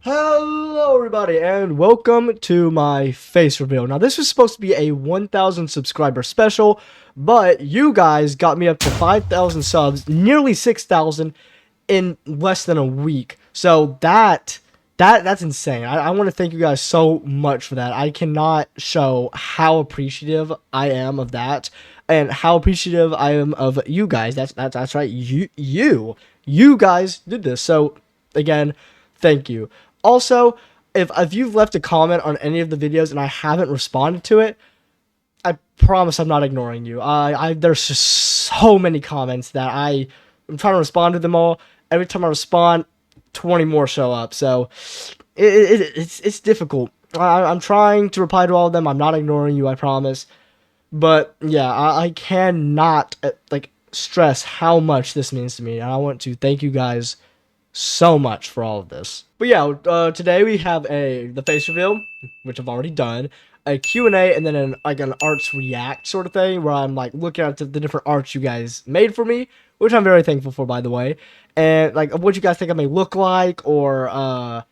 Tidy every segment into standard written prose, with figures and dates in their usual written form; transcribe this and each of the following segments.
Hello everybody and welcome to my face reveal. Now this was supposed to be a 1,000 subscriber special, but you guys got me up to 5,000 subs, nearly 6,000 in less than a week. So that's insane. I want to thank you guys so much for that. I cannot show how appreciative I am of that and how appreciative I am of you guys. That's right. You guys did this. So again, thank you. Also, if you've left a comment on any of the videos and I haven't responded to it, I promise I'm not ignoring you. There's just so many comments that I'm trying to respond to them all. Every time I respond, 20 more show up. So it's difficult. I'm trying to reply to all of them. I'm not ignoring you, I promise. But yeah, I cannot stress how much this means to me, and I want to thank you guys so much for all of this. But yeah, today we have the face reveal, which I've already done, a Q&A, and then an arts react sort of thing, where I'm like looking at the different arts you guys made for me, which I'm very thankful for, by the way, and like what you guys think I may look like, or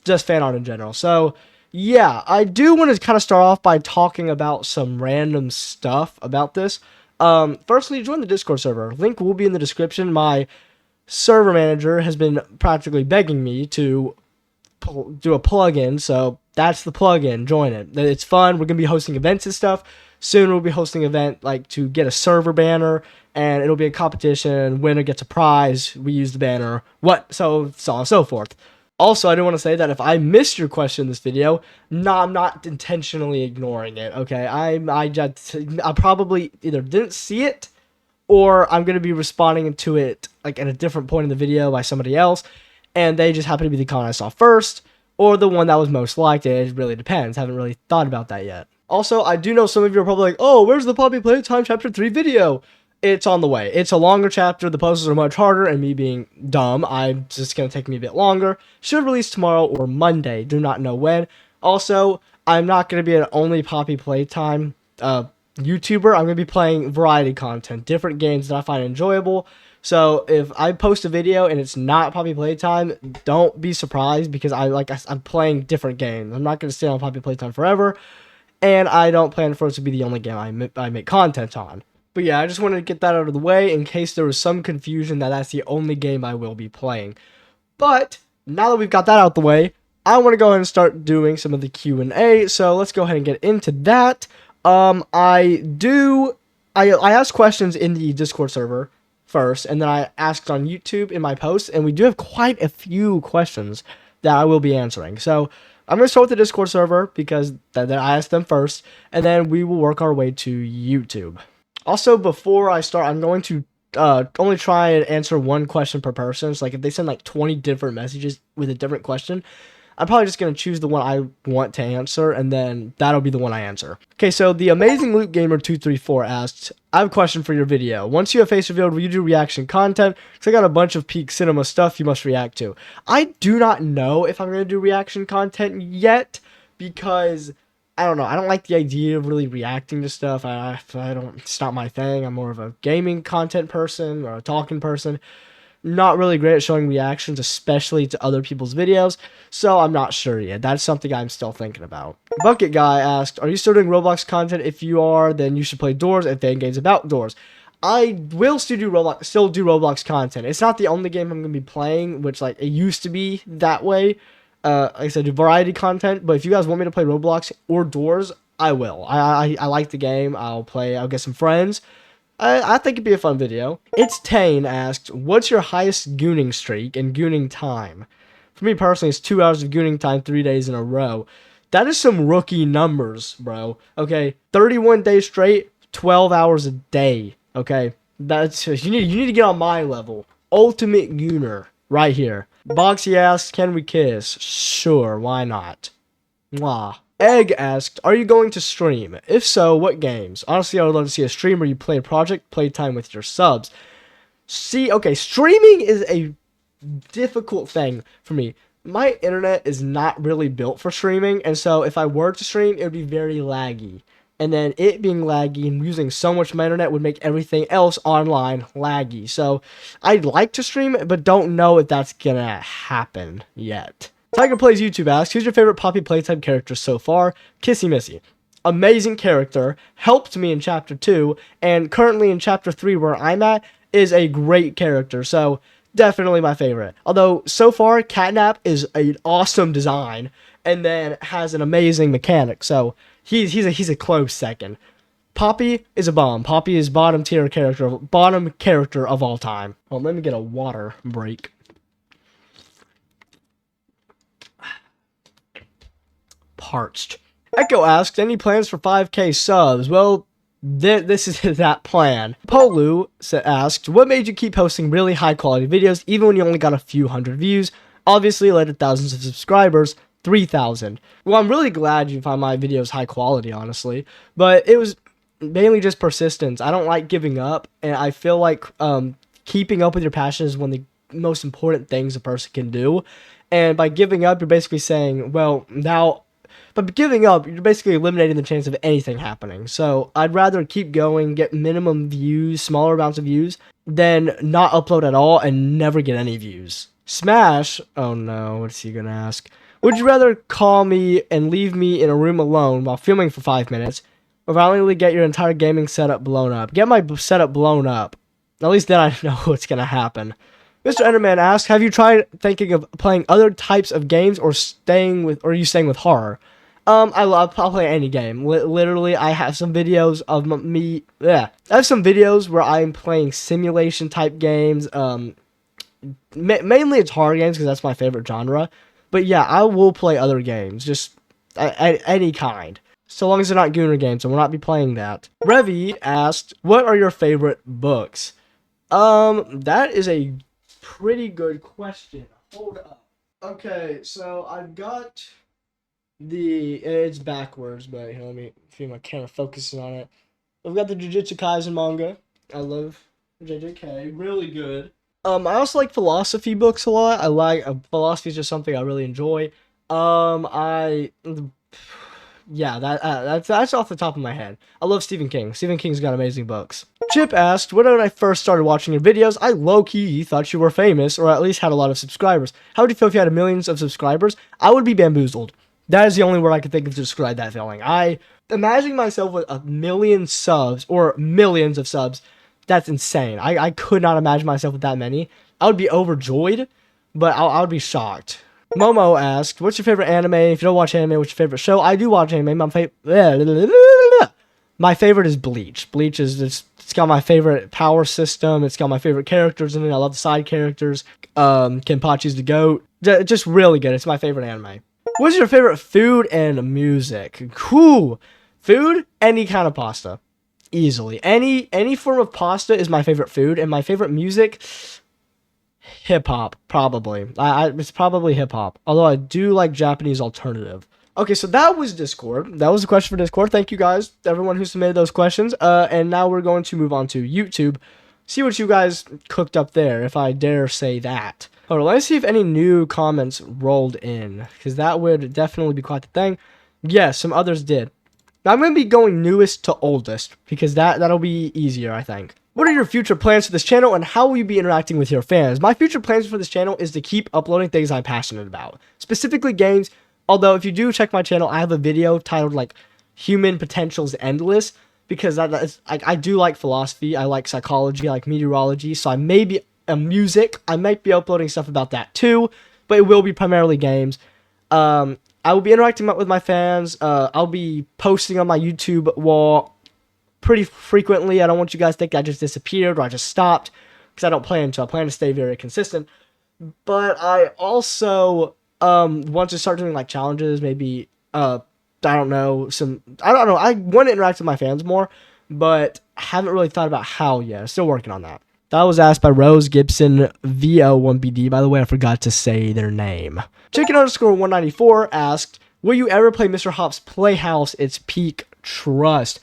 just fan art in general. So yeah, I do want to kind of start off by talking about some random stuff about this. Firstly, join the Discord server. Link will be in the description. My server manager has been practically begging me to do a plugin, so that's the plugin. Join it. It's fun. We're gonna be hosting events and stuff. Soon we'll be hosting an event like to get a server banner, and it'll be a competition. Winner gets a prize. We use the banner. So on and so forth. Also, I do want to say that if I missed your question in this video, no, I'm not intentionally ignoring it. Okay, I probably either didn't see it, or I'm going to be responding to it like at a different point in the video by somebody else, and they just happen to be the comment I saw first, or the one that was most liked. It really depends. Haven't really thought about that yet. Also, I do know some of you are probably like, oh, where's the Poppy Playtime Chapter 3 video? It's on the way. It's a longer chapter. The puzzles are much harder, and me being dumb, I'm just going to take me a bit longer. Should release tomorrow or Monday. Do not know when. Also, I'm not going to be an only Poppy Playtime YouTuber. I'm going to be playing variety content, different games that I find enjoyable. So if I post a video and it's not Poppy Playtime, don't be surprised, because I'm playing different games. I'm not going to stay on Poppy Playtime forever, and I don't plan for it to be the only game I make content on. But yeah, I just wanted to get that out of the way in case there was some confusion that that's the only game I will be playing. But now that we've got that out the way, I want to go ahead and start doing some of the Q&A. So let's go ahead and get into that. I asked questions in the Discord server first, and then I asked on YouTube in my posts, and we do have quite a few questions that I will be answering. So I'm going to start with the Discord server because then I asked them first, and then we will work our way to YouTube. Also, before I start, I'm going to only try and answer one question per person. So like if they send like 20 different messages with a different question, I'm probably just going to choose the one I want to answer, and then that'll be the one I answer. Okay, so the Amazing Loot Gamer 234 asked, I have a question for your video. Once you have face revealed, will you do reaction content? Because I got a bunch of peak cinema stuff you must react to. I do not know if I'm going to do reaction content yet, because I don't know. I don't like the idea of really reacting to stuff. I don't. It's not my thing. I'm more of a gaming content person or a talking person. Not really great at showing reactions, especially to other people's videos. So I'm not sure yet. That's something I'm still thinking about. Bucket Guy asked, "Are you still doing Roblox content? If you are, then you should play Doors and fan games about Doors." I will still do Roblox content. It's not the only game I'm gonna be playing, which like it used to be that way. Like I said, do variety content, but if you guys want me to play Roblox or Doors, I will. I like the game. I'll play. I'll get some friends. I think it'd be a fun video. It's Tane asked, what's your highest gooning streak and gooning time? For me personally, it's 2 hours of gooning time 3 days in a row. That is some rookie numbers, bro. Okay, 31 days straight, 12 hours a day. Okay, that's you need to get on my level. Ultimate gooner right here. Boxy asks, can we kiss? Sure, why not? Mwah. Egg asked, are you going to stream? If so, what games? Honestly, I would love to see a stream where you play a project, playtime with your subs. See, okay, streaming is a difficult thing for me. My internet is not really built for streaming, and so if I were to stream, it would be very laggy. And then it being laggy and using so much of my internet would make everything else online laggy. So I'd like to stream it, but don't know if that's gonna happen yet. Tiger Plays YouTube asks, who's your favorite Poppy Playtime character so far? Kissy Missy. Amazing character, helped me in Chapter 2, and currently in Chapter 3 where I'm at, is a great character, so definitely my favorite. Although, so far, Catnap is an awesome design, and then has an amazing mechanic, so he's a close second. Poppy is a bomb. Poppy is bottom character of all time. Well, let me get a water break. Parched. Echo asks, any plans for 5K subs? Well, this is that plan. Polu asked, what made you keep posting really high quality videos even when you only got a few hundred views? Obviously, led to thousands of subscribers, 3,000. Well, I'm really glad you find my videos high quality, honestly. But it was mainly just persistence. I don't like giving up, and I feel like keeping up with your passion is one of the most important things a person can do. And by giving up, you're basically saying, well, now... But giving up, you're basically eliminating the chance of anything happening. So I'd rather keep going, get minimum views, smaller amounts of views, than not upload at all and never get any views. Smash, oh no, what's he gonna ask? Would you rather call me and leave me in a room alone while filming for 5 minutes, or violently get your entire gaming setup blown up? Get my setup blown up. At least then I know what's gonna happen. Mr. Enderman asks, have you tried thinking of playing other types of games or are you staying with horror? I'll play any game. Literally, I have some videos of me. Yeah, I have some videos where I'm playing simulation type games. Mainly it's horror games because that's my favorite genre. But yeah, I will play other games, just any kind. So long as they're not Gooner games, I will not be playing that. Revi asked, what are your favorite books? That is a pretty good question. Hold up. Okay, so I've got... it's backwards, but here, let me see my camera focusing on it. I've got the Jujutsu Kaisen manga. I love JJK, really good. I also like philosophy books a lot. I like philosophy is just something I really enjoy. Yeah, that's off the top of my head. I love Stephen King. Stephen King's got amazing books. Chip asked, when I first started watching your videos, I low-key thought you were famous, or at least had a lot of subscribers. How would you feel if you had millions of subscribers? I would be bamboozled. That is the only word I could think of to describe that feeling. I imagine myself with 1 million subs, or millions of subs. That's insane. I could not imagine myself with that many. I would be overjoyed, but I would be shocked. Momo asked, what's your favorite anime? If you don't watch anime, what's your favorite show? I do watch anime. My favorite is Bleach. Bleach is it's got my favorite power system. It's got my favorite characters in it. I love the side characters. Kenpachi's the GOAT. Just really good. It's my favorite anime. What's your favorite food and music? Cool. Food? Any kind of pasta. Easily. Any form of pasta is my favorite food. And my favorite music? Hip-hop, probably. It's probably hip-hop. Although I do like Japanese alternative. Okay, so that was Discord. That was the question for Discord. Thank you guys, everyone who submitted those questions. And now we're going to move on to YouTube. See what you guys cooked up there, if I dare say that. Hold on, let's see if any new comments rolled in, because that would definitely be quite the thing. Yes, some others did. Now I'm going to be going newest to oldest, because that'll be easier, I think. What are your future plans for this channel, and how will you be interacting with your fans? My future plans for this channel is to keep uploading things I'm passionate about, specifically games. Although, if you do check my channel, I have a video titled, like, Human Potential's Endless, because I do like philosophy, I like psychology, I like meteorology, so I may be music. I might be uploading stuff about that too, but it will be primarily games. I will be interacting with my fans. I'll be posting on my YouTube wall pretty frequently. I don't want you guys to think I just disappeared or I just stopped, because I don't plan to. I plan to stay very consistent. But I also want to start doing like challenges, maybe I don't know. I want to interact with my fans more, but haven't really thought about how yet. Still working on that. That was asked by Rose Gibson VO1BD. By the way, I forgot to say their name. Chicken_194 asked, will you ever play Mr. Hop's Playhouse? It's peak trust.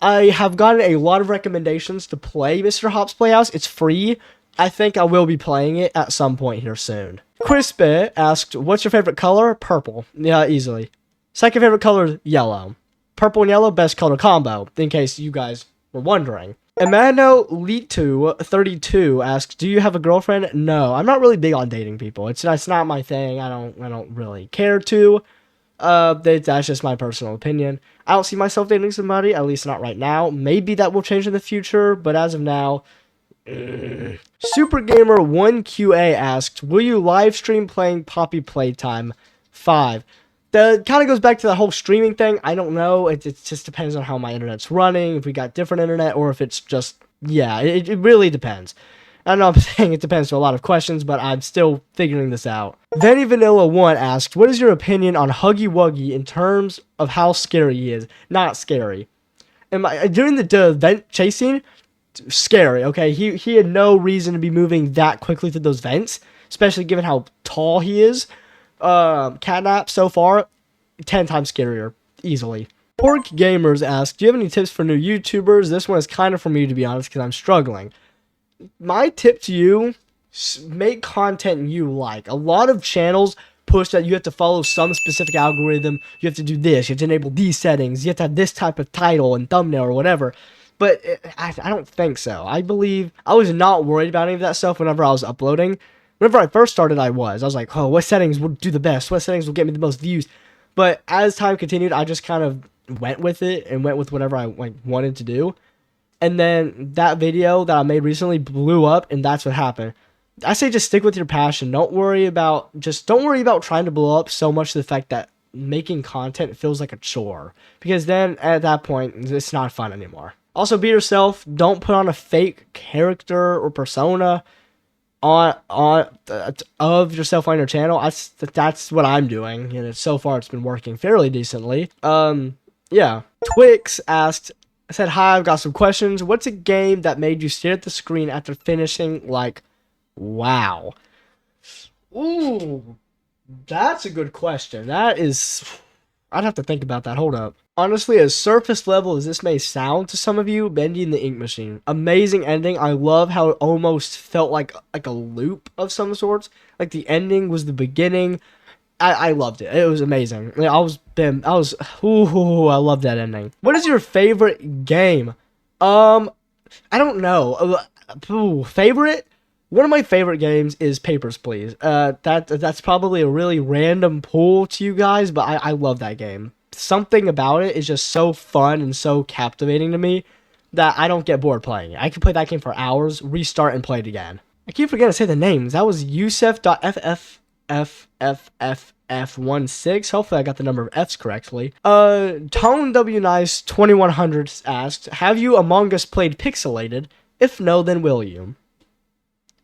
I have gotten a lot of recommendations to play Mr. Hop's Playhouse. It's free. I think I will be playing it at some point here soon. Crispy asked, what's your favorite color? Purple. Yeah, easily. Second favorite color, yellow. Purple and yellow, best color combo, in case you guys were wondering. Emano Litu32 asks, "Do you have a girlfriend?" No, I'm not really big on dating people. It's not my thing. I don't really care to. That's just my personal opinion. I don't see myself dating somebody, at least not right now. Maybe that will change in the future, but as of now, Super Gamer 1QA asked, "Will you live stream playing Poppy Playtime 5?" That kind of goes back to the whole streaming thing. I don't know. It just depends on how my internet's running, if we got different internet, or if it's just, yeah, it really depends. I know I'm saying it depends to a lot of questions, but I'm still figuring this out. Vanny Vanilla 1 asked, "What is your opinion on Huggy Wuggy in terms of how scary he is?" Not scary. During the vent chasing, scary, okay? He had no reason to be moving that quickly through those vents, especially given how tall he is. Catnap so far, 10 times scarier, easily. Pork Gamers asked, "Do you have any tips for new YouTubers?" This one is kind of for me, to be honest, because I'm struggling. My tip to you, make content you like. A lot of channels push that you have to follow some specific algorithm. You have to do this. You have to enable these settings. You have to have this type of title and thumbnail or whatever. But I don't think so. I believe I was not worried about any of that stuff whenever I was uploading. Whenever I first started, I was like, oh, what settings will do the best? What settings will get me the most views? But as time continued, I just kind of went with it and went with whatever I wanted to do. And then that video that I made recently blew up, and that's what happened. I say just stick with your passion. Don't worry about trying to blow up so much to the fact that making content feels like a chore. Because then at that point, it's not fun anymore. Also, be yourself. Don't put on a fake character or persona of yourself on your channel. That's what I'm doing, and so far it's been working fairly decently. Yeah. Twix said, "Hi, I've got some questions. What's a game that made you stare at the screen after finishing? Like, wow." Ooh, that's a good question. I'd have to think about that. Hold up. Honestly, as surface level as this may sound to some of you, Bendy and the Ink Machine. Amazing ending. I love how it almost felt like a loop of some sorts. Like the ending was the beginning. I loved it. It was amazing. I love that ending. What is your favorite game? I don't know. Favorite? One of my favorite games is Papers, Please. That's probably a really random pull to you guys, but I love that game. Something about it is just so fun and so captivating to me that I don't get bored playing it. I can play that game for hours, restart, and play it again. I keep forgetting to say the names. That was Yusef.FFFFF16. Hopefully I got the number of F's correctly. Tone W Nice 2100 asked, "Have you Among Us played Pixxelated? If no, then will you?"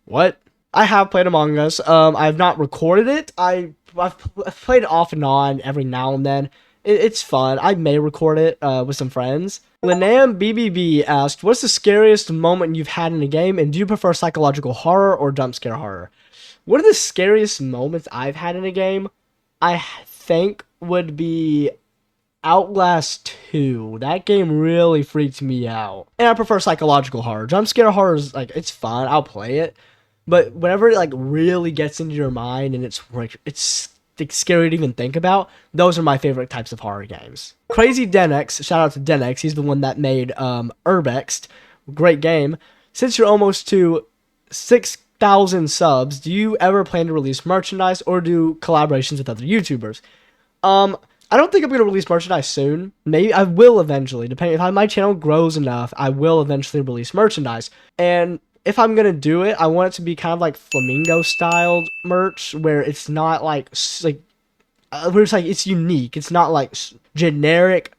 What? I have played Among Us. I have not recorded it. I've played it off and on every now and then. It's fun. I may record it with some friends. Linnam BBB asked, "What's the scariest moment you've had in a game, and do you prefer psychological horror or jump scare horror?" One of the scariest moments I've had in a game, I think, would be Outlast 2. That game really freaked me out. And I prefer psychological horror. Jump scare horror is, like, it's fun. I'll play it. But whenever it, like, really gets into your mind and it's scary to even think about, those are my favorite types of horror games. Crazy Denex, shout out to Denex. He's the one that made Urbex. Great game. Since you're almost to 6,000 subs, do you ever plan to release merchandise or do collaborations with other YouTubers? I don't think I'm going to release merchandise soon. Maybe I will eventually. Depending if my channel grows enough, I will eventually release merchandise. And if I'm going to do it, I want it to be kind of like flamingo styled merch where it's not like where it's like it's unique. It's not like generic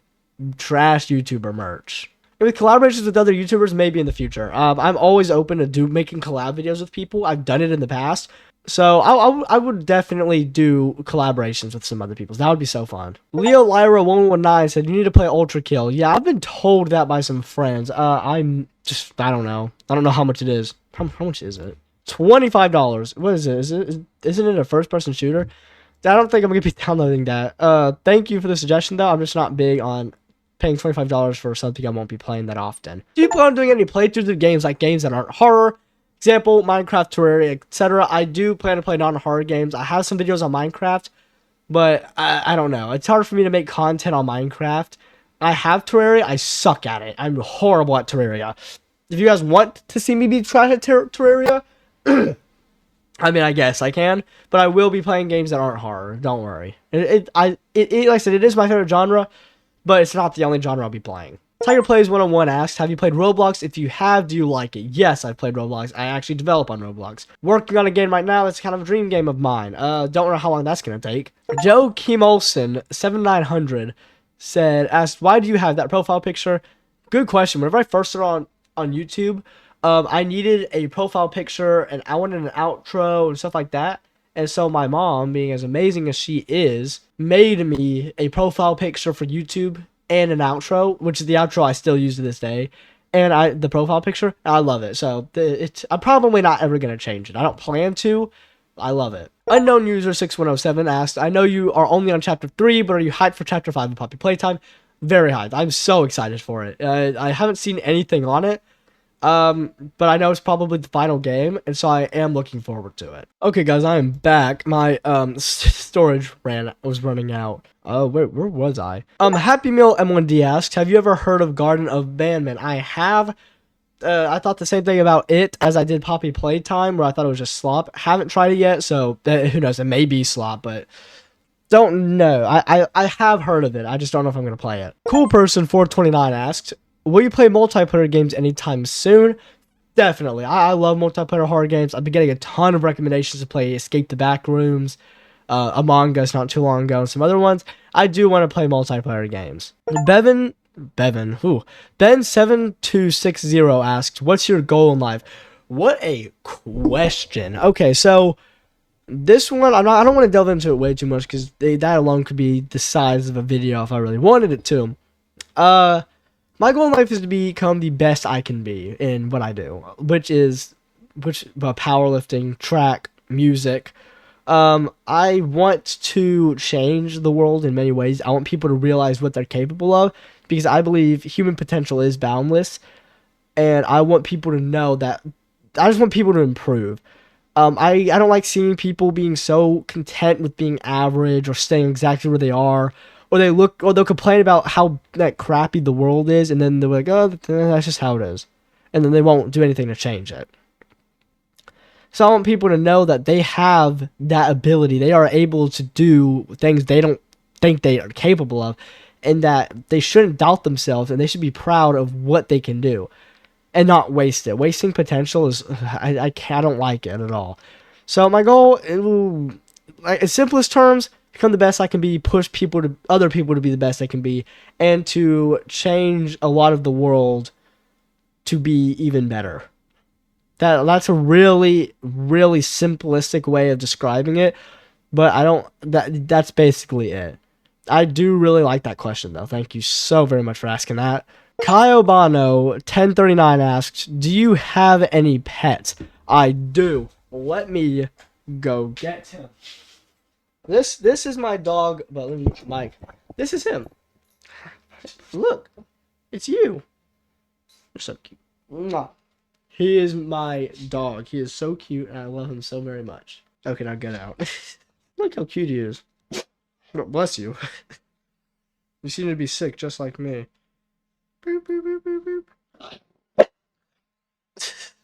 trash YouTuber merch. And with collaborations with other YouTubers, maybe in the future. I'm always open to making collab videos with people. I've done it in the past. So I would definitely do collaborations with some other people. That would be so fun. Leo Lyra 119 said, "You need to play Ultra Kill." Yeah, I've been told that by some friends. I don't know. I don't know how much it is. How much is it? $25. What is it? Isn't it a first-person shooter? I don't think I'm gonna be downloading that. Thank you for the suggestion though. I'm just not big on paying $25 for something I won't be playing that often. Do you plan on doing any playthroughs of games, like games that aren't horror? Example, Minecraft, Terraria, etc. I do plan to play non-horror games. I have some videos on Minecraft, but I don't know. It's hard for me to make content on Minecraft. I have Terraria. I suck at it. I'm horrible at Terraria. If you guys want to see me be trash at Terraria, I mean, I guess I can, but I will be playing games that aren't horror. Don't worry. Like I said, it is my favorite genre, but it's not the only genre I'll be playing. Tiger Plays 101 asks, have you played Roblox? If you have, do you like it? Yes, I've played Roblox. I actually develop on Roblox. Working on a game right now. It's kind of a dream game of mine. Don't know how long that's going to take. Joe Kim Olsen, 7900, asked, why do you have that profile picture? Good question. Whenever I first started on YouTube, I needed a profile picture, and I wanted an outro and stuff like that. And so my mom, being as amazing as she is, made me a profile picture for YouTube and an outro, which is the outro I still use to this day, and the profile picture. I love it. So I'm probably not ever gonna change it. I don't plan to. I love it. Unknown user 6107 asked, I know you are only on chapter 3, but are you hyped for chapter 5 of Poppy Playtime? Very hyped. I'm so excited for it. I haven't seen anything on it. But I know it's probably the final game, and so I am looking forward to it. Okay, guys, I am back. My storage was running out. Where was I? Happy Meal M1D asks, have you ever heard of Garden of Banman? I have. I thought the same thing about it as I did Poppy Playtime, where I thought it was just slop. Haven't tried it yet, so who knows? It may be slop, but don't know. I have heard of it. I just don't know if I'm gonna play it. Cool Person 429 asked, will you play multiplayer games anytime soon? Definitely. I love multiplayer horror games. I've been getting a ton of recommendations to play Escape the Backrooms, Among Us not too long ago, and some other ones. I do want to play multiplayer games. Ben7260 asked, what's your goal in life? What a question. Okay, so this one, I don't want to delve into it way too much, because that alone could be the size of a video if I really wanted it to. My goal in life is to become the best I can be in what I do, which powerlifting, track, music. I want to change the world in many ways. I want people to realize what they're capable of, because I believe human potential is boundless, and I want people to know that. I just want people to improve. I don't like seeing people being so content with being average or staying exactly where they are. Or they'll complain about how crappy the world is, and then they're like, oh, that's just how it is. And then they won't do anything to change it. So I want people to know that they have that ability. They are able to do things they don't think they are capable of, and that they shouldn't doubt themselves, and they should be proud of what they can do and not waste it. Wasting potential is, I don't like it at all. So my goal, in simplest terms, become the best I can be, push other people to be the best they can be, and to change a lot of the world to be even better. That's a really, really simplistic way of describing it, but that's basically it. I do really like that question, though. Thank you so very much for asking that. Kaiobano 1039 asked, do you have any pets? I do. Let me go get him. This is my dog, but let me, Mike. This is him. Look, it's you. You're so cute. Mwah. He is my dog. He is so cute, and I love him so very much. Okay, now get out. Look how cute he is. Bless you. You seem to be sick, just like me. Boop, boop, boop, boop, boop.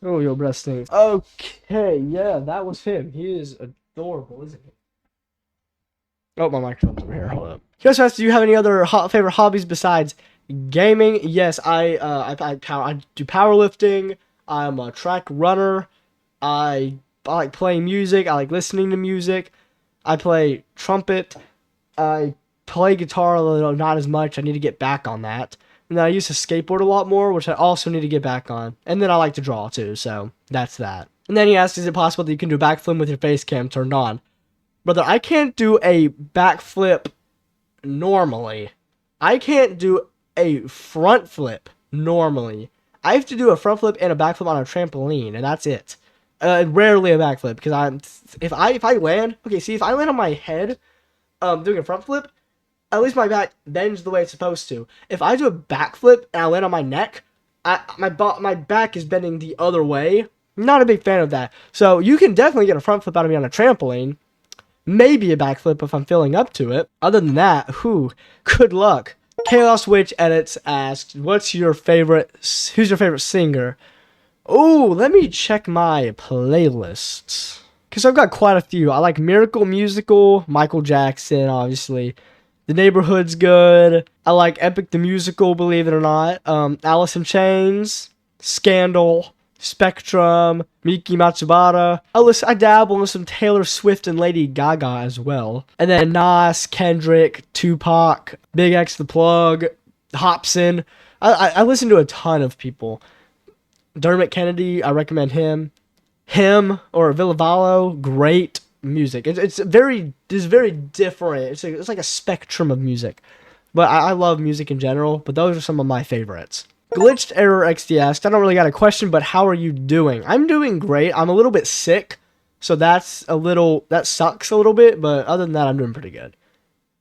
Oh, your breath stinks. Okay, yeah, that was him. He is adorable, isn't he? Oh, my microphone's over here. Hold up. He also asked, do you have any other favorite hobbies besides gaming? Yes, I do powerlifting. I'm a track runner. I like playing music. I like listening to music. I play trumpet. I play guitar, although not as much. I need to get back on that. And then I used to skateboard a lot more, which I also need to get back on. And then I like to draw too, so that's that. And then he asked, is it possible that you can do a backflip with your face cam turned on? Brother, I can't do a backflip normally. I can't do a front flip normally. I have to do a front flip and a backflip on a trampoline, and that's it. Rarely a backflip, because if I land, okay, see, if I land on my head, doing a front flip, at least my back bends the way it's supposed to. If I do a backflip and I land on my neck, my back is bending the other way. Not a big fan of that. So you can definitely get a front flip out of me on a trampoline. Maybe a backflip if I'm feeling up to it. Other than that, good luck. Chaos Witch Edits asked, who's your favorite singer? Oh, let me check my playlists. Because I've got quite a few. I like Miracle Musical, Michael Jackson, obviously. The Neighborhood's good. I like Epic the Musical, believe it or not. Alice in Chains, Scandal, Spectrum, Miki Matsubara. I dabble in some Taylor Swift and Lady Gaga as well. And then Nas, Kendrick, Tupac, Big X the Plug, Hobson. I listen to a ton of people. Dermot Kennedy, I recommend him. Him or Villavallo, great music. It's very different. It's like a spectrum of music. But I love music in general, but those are some of my favorites. Glitched Error XD asked, I don't really got a question, but how are you doing? I'm doing great. I'm a little bit sick, so that sucks a little bit, but other than that, I'm doing pretty good.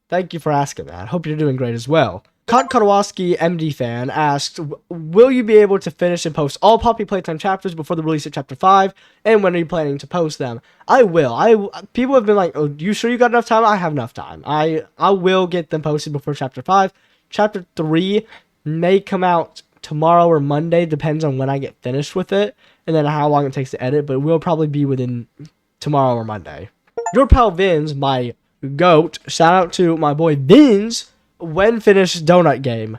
Thank you for asking that. Hope you're doing great as well. Kotkawaski MD fan asked, will you be able to finish and post all Poppy Playtime chapters before the release of Chapter 5? And when are you planning to post them? I will. People have been like, oh, you sure you got enough time? I have enough time. I will get them posted before Chapter 5. Chapter 3 may come out tomorrow or Monday, depends on when I get finished with it, and then how long it takes to edit, but it will probably be within tomorrow or Monday. Your pal Vins, my goat, shout out to my boy Vins, when finished donut game.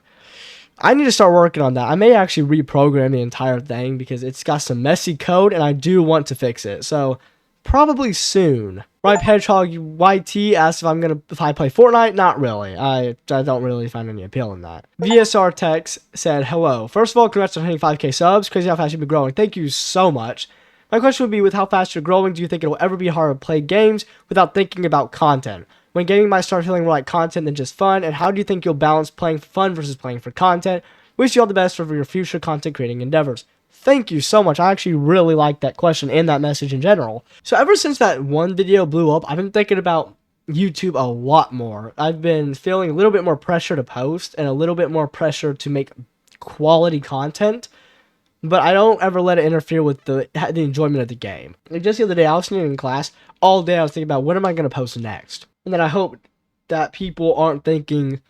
I need to start working on that. I may actually reprogram the entire thing because it's got some messy code and I do want to fix it. So probably soon. Ripe Hedgehog YT asked if I play Fortnite. Not really. I don't really find any appeal in that. VSR Tex said, hello. First of all, congrats on hitting 5k subs. Crazy how fast you've been growing. Thank you so much. My question would be, with how fast you're growing, do you think it will ever be hard to play games without thinking about content? When gaming might start feeling more like content than just fun, and how do you think you'll balance playing for fun versus playing for content? Wish you all the best for your future content creating endeavors. Thank you so much. I actually really like that question and that message in general. So ever since that one video blew up, I've been thinking about YouTube a lot more. I've been feeling a little bit more pressure to post and a little bit more pressure to make quality content, but I don't ever let it interfere with the enjoyment of the game. Like just the other day, I was sitting in class all day. I was thinking about what am I going to post next? And then I hope that people aren't thinking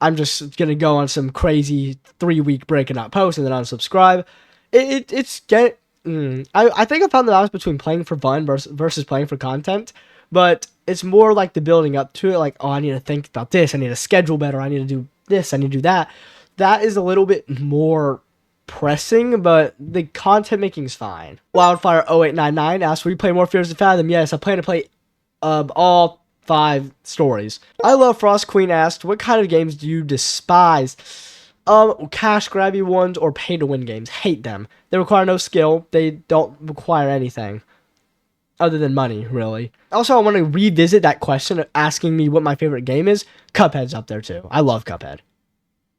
I'm just going to go on some crazy 3-week break and not post and then unsubscribe. I think I found the balance between playing for fun versus playing for content. But it's more like the building up to it. Like, oh, I need to think about this. I need to schedule better. I need to do this. I need to do that. That is a little bit more pressing, but the content making is fine. Wildfire0899 asked, will you play more Fears to Fathom? Yes, I plan to play all 5 stories. I Love Frost Queen asked, what kind of games do you despise? Cash grabby ones or pay to win games. Hate them. They require no skill. They don't require anything other than money, really. Also, I want to revisit that question asking me what my favorite game is. Cuphead's up there too. I love Cuphead.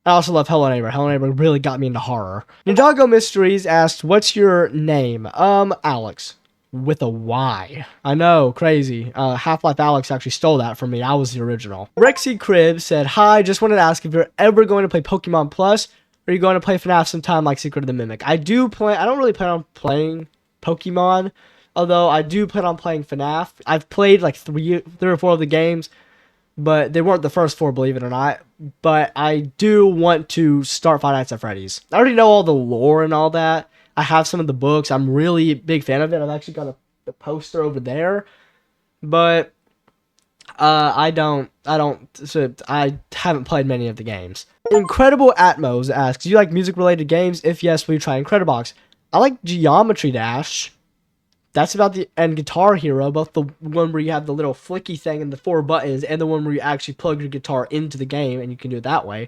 I also love Hello Neighbor. Hello Neighbor really got me into horror. Ninjago Mysteries asked, what's your name? Alex. With a Y. I know, crazy. Half-Life Alex actually stole that from me. I was the original. Rexy Crib said, hi, just wanted to ask if you're ever going to play Pokemon Plus, or are you going to play FNAF sometime like Secret of the Mimic? I don't really plan on playing Pokemon, although I do plan on playing FNAF. I've played like three or four of the games, but they weren't the first 4, believe it or not. But I do want to start Five Nights at Freddy's. I already know all the lore and all that. I have some of the books. I'm really a big fan of it. I've actually got the poster over there. But I haven't played many of the games. Incredible Atmos asks, do you like music-related games? If yes, will you try Incredibox? I like Geometry Dash. That's about and Guitar Hero, both the one where you have the little flicky thing and the 4 buttons, and the one where you actually plug your guitar into the game, and you can do it that way.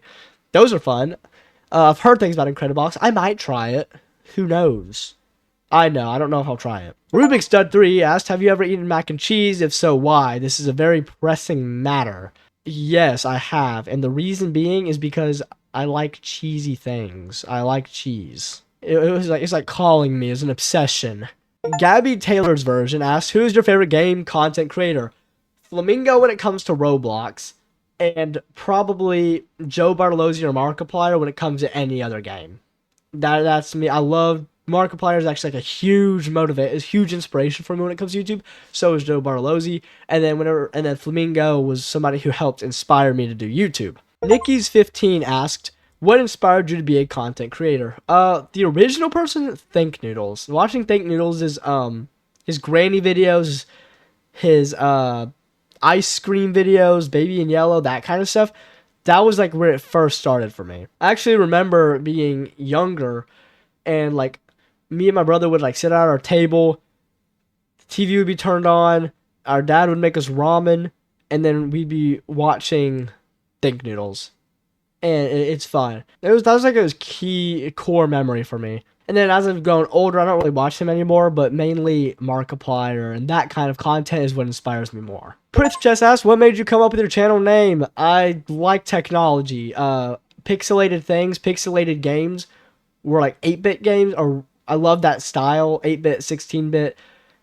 Those are fun. I've heard things about Incredibox. I might try it. Who knows? I don't know if I'll try it. Rubik's Dud 3 asked, have you ever eaten mac and cheese? If so, why? This is a very pressing matter. Yes, I have. And the reason being is because I like cheesy things. I like cheese. It's like calling me as an obsession. Gabby Taylor's version asked, who is your favorite game content creator? Flamingo when it comes to Roblox, and probably Joe Bartolozzi or Markiplier when it comes to any other game. That's me. I love Markiplier. Is actually like a huge huge inspiration for me when it comes to YouTube. So is Joe Bartolozzi, and then Flamingo was somebody who helped inspire me to do YouTube. Nikki's 15 asked, What inspired you to be a content creator? The original person, Think Noodles. Watching Think Noodles is his granny videos, his ice cream videos, Baby in Yellow, that kind of stuff. That was like where it first started for me. I actually remember being younger and like me and my brother would like sit at our table, the TV would be turned on, our dad would make us ramen, and then we'd be watching Think Noodles. And it's fun. That was like a key core memory for me. And then as I've grown older, I don't really watch them anymore, but mainly Markiplier and that kind of content is what inspires me more. Prith just asked, what made you come up with your channel name? I like technology. Pixelated things, pixelated games were like 8-bit games, or I love that style, 8-bit, 16-bit.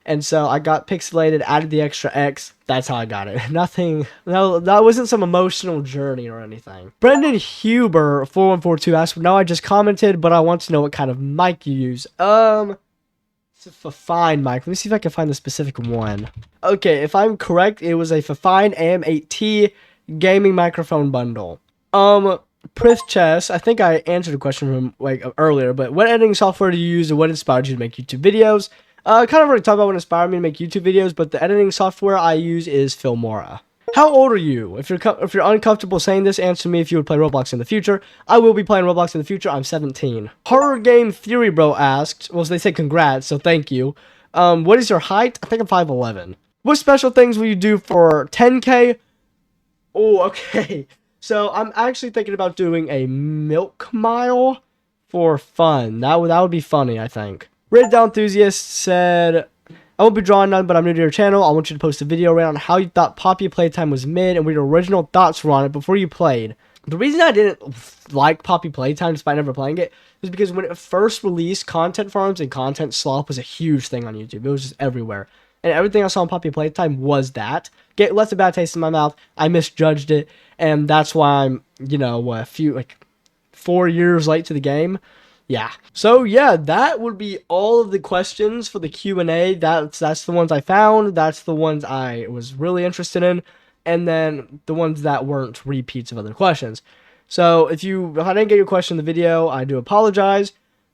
And so I got Pixxelated, added the extra X. That's how I got it. Nothing, no, that wasn't some emotional journey or anything. Brendan Huber 4142 asked, no, I just commented, but I want to know what kind of mic you use. It's a fine mic. Let me see if I can find the specific one. Okay, if I'm correct, it was a Fine AM8T gaming microphone bundle. Prith Chess, I think I answered a question from him like earlier, but what editing software do you use and what inspired you to make YouTube videos? Kind of already talked about what inspired me to make YouTube videos, but the editing software I use is Filmora. How old are you? If you're uncomfortable saying this, answer me if you would play Roblox in the future. I will be playing Roblox in the future. I'm 17. Horror Game Theory Bro asked, well, they said congrats, so thank you. What is your height? I think I'm 5'11". What special things will you do for 10K? Oh, okay. So I'm actually thinking about doing a milk mile for fun. That would be funny, I think. Red Down Enthusiast said, I won't be drawing none, but I'm new to your channel. I want you to post a video around how you thought Poppy Playtime was mid and what your original thoughts were on it before you played. The reason I didn't like Poppy Playtime despite never playing it is because when it first released, content farms and content slop was a huge thing on YouTube. It was just everywhere. And everything I saw on Poppy Playtime was that. It left a bad taste in my mouth. I misjudged it. And that's why I'm, 4 years late to the game. Yeah. So yeah, that would be all of the questions for the Q&A. That's the ones I found. That's the ones I was really interested in. And then the ones that weren't repeats of other questions. So if I didn't get your question in the video, I do apologize.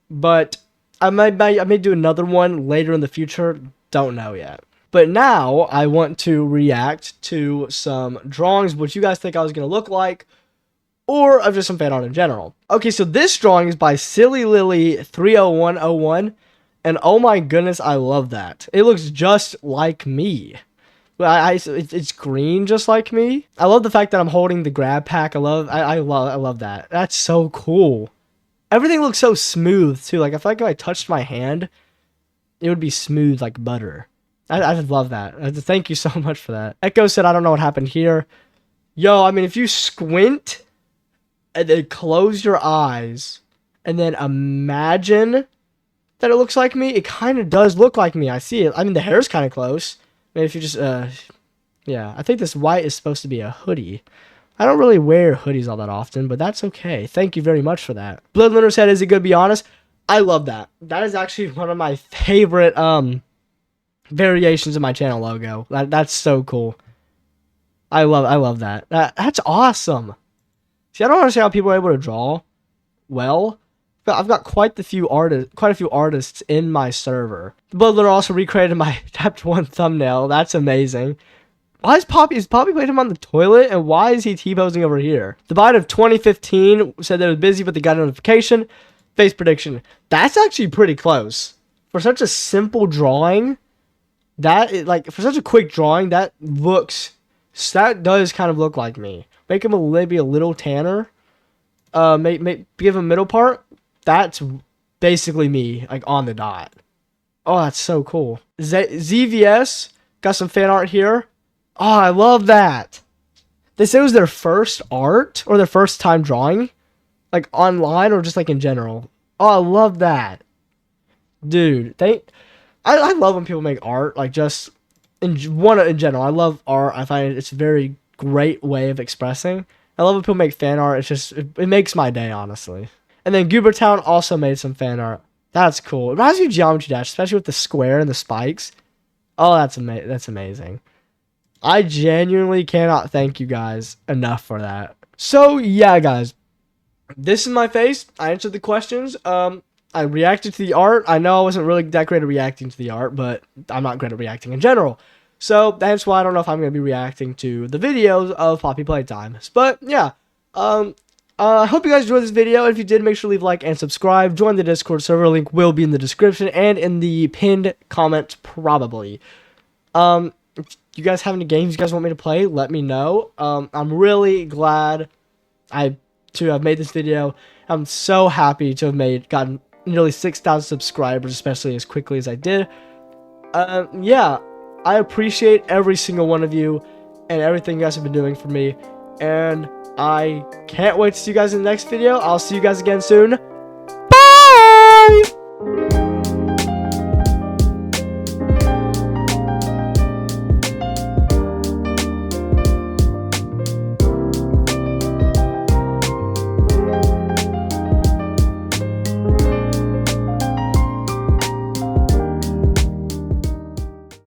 But I may do another one later in the future. Don't know yet. But now I want to react to some drawings, what you guys think I was going to look like, or of just some fan art in general. Okay, so this drawing is by Silly Lily 30101, and oh my goodness, I love that. It looks just like me. It's green just like me. I love the fact that I'm holding the grab pack. I love that. That's so cool. Everything looks so smooth too. Like I feel like if I touched my hand, it would be smooth like butter. I love that. Thank you so much for that. Echo said, I don't know what happened here. Yo, I mean, if you squint and then close your eyes and then imagine that it looks like me, it kind of does look like me. I see it. I mean, the hair's kind of close. Maybe if you just, yeah. I think this white is supposed to be a hoodie. I don't really wear hoodies all that often, but that's okay. Thank you very much for that. Bloodlunner said, is it good to be honest? I love that. That is actually one of my favorite, variations of my channel logo. That's so cool. I love that. That's awesome. See, I don't understand how people are able to draw well. I've got quite a few artists in my server. The Bloodlunner also recreated my Chapter 1 thumbnail. That's amazing. Why is Poppy played him on the toilet, and why is he T-posing over here? The bite of 2015 said that it was busy, but they got a notification. Face prediction. That's actually pretty close. For such a simple drawing, for such a quick drawing, that does kind of look like me. Make him maybe a little tanner. Give him middle part. That's basically me, like on the dot. Oh, that's so cool. ZVS got some fan art here. Oh, I love that. They said it was their first art or their first time drawing, like online or just like in general. Oh, I love that, dude. I love when people make art, like just in general. I love art. I find it's a very great way of expressing. I love when people make fan art. It makes my day, honestly. And then Goobertown also made some fan art. That's cool. It reminds me of Geometry Dash, especially with the square and the spikes. Oh, that's amazing. I genuinely cannot thank you guys enough for that. So yeah, guys. this is my face. I answered the questions. I reacted to the art. I know I wasn't really that great at reacting to the art, but I'm not great at reacting in general. So that's why I don't know if I'm going to be reacting to the videos of Poppy Playtimes. But yeah, I hope you guys enjoyed this video. If you did, make sure to leave a like and subscribe. Join the Discord server. Link will be in the description and in the pinned comment probably. If you guys have any games you guys want me to play, let me know. I'm really glad to have made this video. I'm so happy to have gotten nearly 6,000 subscribers, especially as quickly as I did. Yeah, I appreciate every single one of you and everything you guys have been doing for me. And I can't wait to see you guys in the next video. I'll see you guys again soon. Bye!